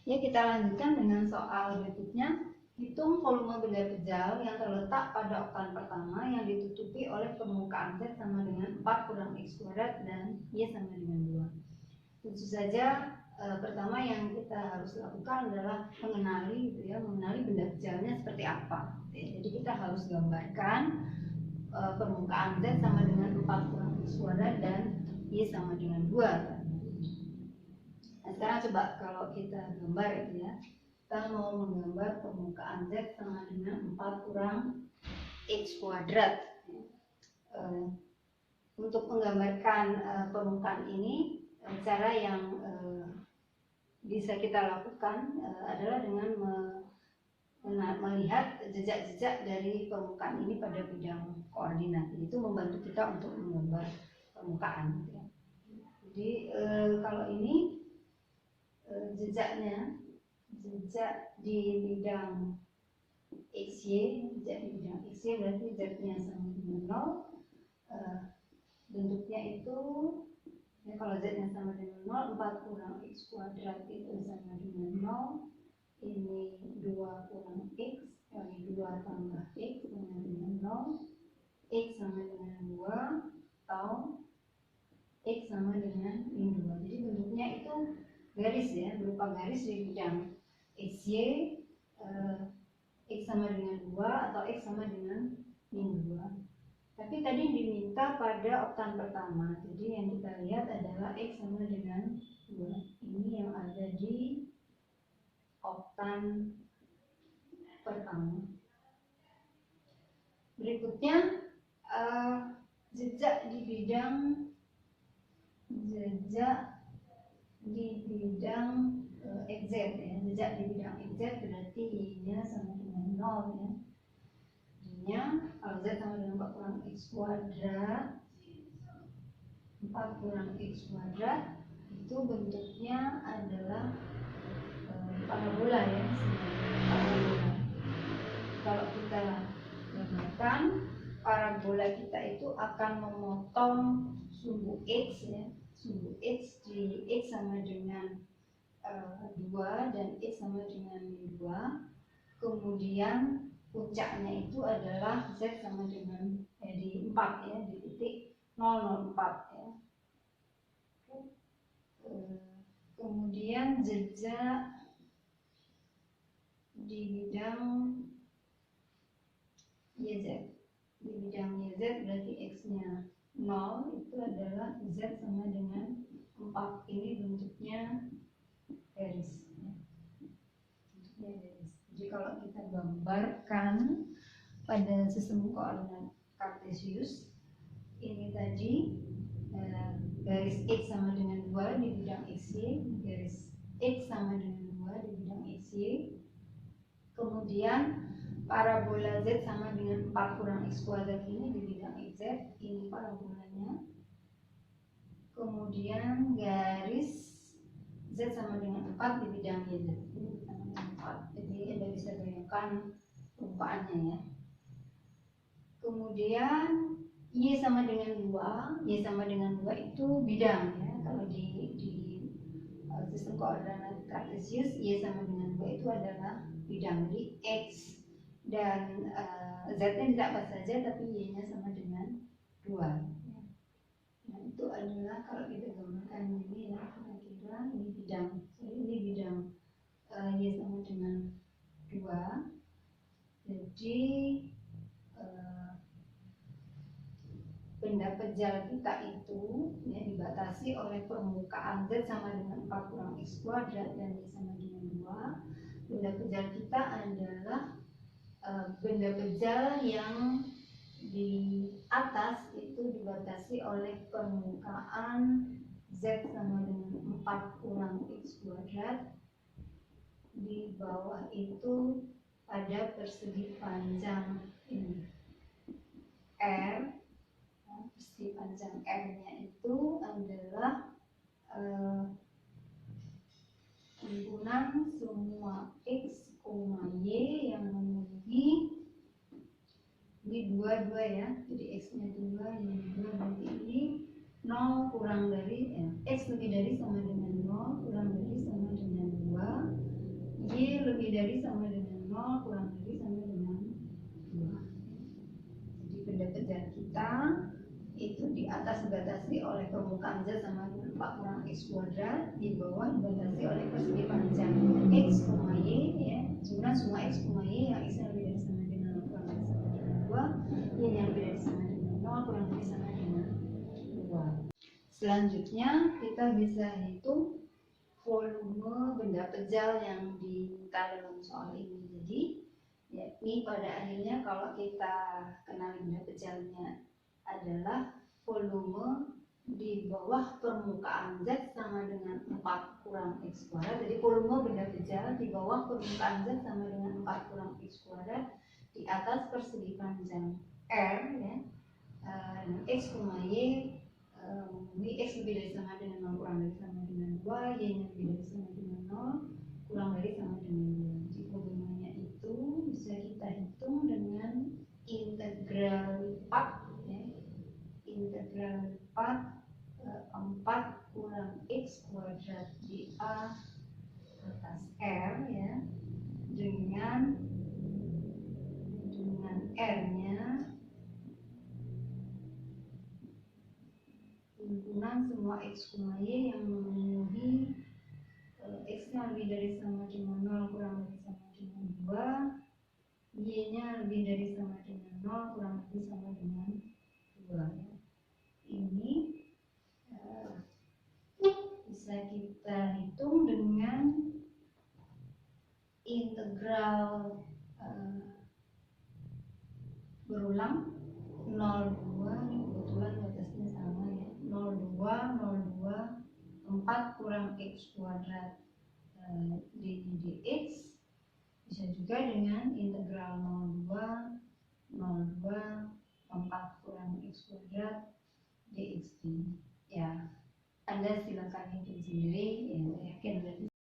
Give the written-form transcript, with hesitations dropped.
Ya, kita lanjutkan dengan soal berikutnya. Hitung volume benda pejal yang terletak pada oktan pertama yang ditutupi oleh permukaan Z sama dengan 4 kurang X kuadrat dan Y sama dengan 2. Tentu saja pertama yang kita harus lakukan adalah mengenali benda pejalnya seperti apa. Jadi kita harus gambarkan permukaan Z sama dengan 4 kurang X kuadrat dan Y sama dengan 2. Nah, sekarang coba kalau kita gambar kita mau menggambar permukaan Z sama dengan 4 kurang X kuadrat. Untuk menggambarkan permukaan ini, cara yang bisa kita lakukan adalah dengan melihat jejak-jejak dari permukaan ini pada bidang koordinat. Itu membantu kita untuk menggambar permukaan. Jadi kalau ini jejak di bidang XY, berarti Z-nya sama dengan 0. Bentuknya itu kalau Z-nya sama dengan 0, 4 kurang X kuadrat itu sama dengan 0. Ini 2 kurang X, 2 tambah X sama dengan 0. X sama dengan 2 atau X sama dengan min 2. Jadi bentuknya itu garis berupa garis di bidang XY, X sama dengan 2 atau X sama dengan min 2. Tapi tadi diminta pada oktan pertama, jadi yang kita lihat adalah X sama dengan 2. Ini yang ada di oktan pertama. Berikutnya jejak di bidang XZ Jejak di bidang XZ berarti Y-nya sama dengan 0 Y-nya kalau Z sama dengan 4 kurang X kuadrat, 4 kurang X kuadrat itu bentuknya adalah parabola parabola. Kalau kita gambarkan, parabola kita itu akan memotong sumbu X sumbu X di X sama dengan 2 dan X sama dengan 2. Kemudian puncaknya itu adalah Z sama dengan di 4 di titik 004 Kemudian jejak di bidang YZ. Di bidang YZ berarti X-nya 0 itu adalah Z sama dengan 4. Ini bentuknya garis. Jadi kalau kita gambarkan pada sistem koordinat kartesius, ini tadi garis X sama dengan 2 di bidang XY, garis X sama dengan 2 di bidang XY. Kemudian parabola Z sama dengan 4 kurang X kuadrat ini di bidang XZ, ini parabolanya. Kemudian garis Z sama dengan 4 di bidang YZ, ini sama dengan 4. Jadi Anda bisa bayangkan perumpamannya Kemudian Y sama dengan 2, Y sama dengan 2 itu bidang Kalau di sistem koordinat kartesius, Y sama dengan 2 itu adalah bidang. Jadi X dan Z-nya tidak apa saja, tapi Y-nya sama dengan 2. Nah, itu adalah kalau kita gambarkan ini kira-kira ini bidang. Ini bidang Y sama dengan 2. Jadi benda pejal kita itu dibatasi oleh permukaan Z sama dengan 4 kurang X kuadrat dan Y sama dengan 2. Benda pejal kita adalah benda pejal yang di atas itu dibatasi oleh permukaan Z sama dengan 4 kurang X kuadrat. Di bawah itu ada persegi panjang ini R. Persegi panjang R-nya itu adalah himpunan semua X, Y yang memenuhi ini 2 jadi X-nya 2, Y 2, berarti ini 0 kurang dari X lebih dari sama dengan 0 kurang dari sama dengan 2 dari sama dengan 0 kurang dari sama dengan 2. Jadi benda pejal kita itu di atas dibatasi oleh permukaan Z sama dengan 4 kurang X kuadrat, di bawah dibatasi oleh persegi panjang X, Y ya. Jumlah semua X, Y yang X yang lebih dari sama dengan 0 kurang dari sama dengan 2, Y yang lebih dari sama dengan 0 kurang dari sama dengan 2. Selanjutnya kita bisa hitung volume benda pejal yang diminta dalam soal ini. Jadi yakni pada akhirnya kalau kita kenali benda pejalnya adalah volume di bawah permukaan Z sama dengan 4 kurang X kuadrat. Jadi volume benda pejal di bawah permukaan Z sama dengan 4 kurang X kuadrat di atas persegi panjang R ya, dengan X, Y memenuhi X lebih dari sama dengan 0 kurang dari sama dengan 2, Y nya lebih dari sama dengan 0 kurang dari sama dengan 2. Jadi volumenya itu bisa kita hitung dengan integral lipat ya. Integral lipat 4 kurang X kuadrat di A atas R ya, dengan R nya himpunan semua X, Y yang memenuhi X nya lebih dari sama dengan 0 kurang dari sama dengan 2, Y nya lebih dari sama dengan 0 kurang lebih sama dengan 2 ya. Ini bisa kita hitung dengan integral berulang 0,2, ini kebetulan batasnya sama ya, 0,2 4 kurang X kuadrat dx, bisa juga dengan integral 0,2 4 kurang X kuadrat dx ya. Anda silakan hitung sendiri ya, saya yakin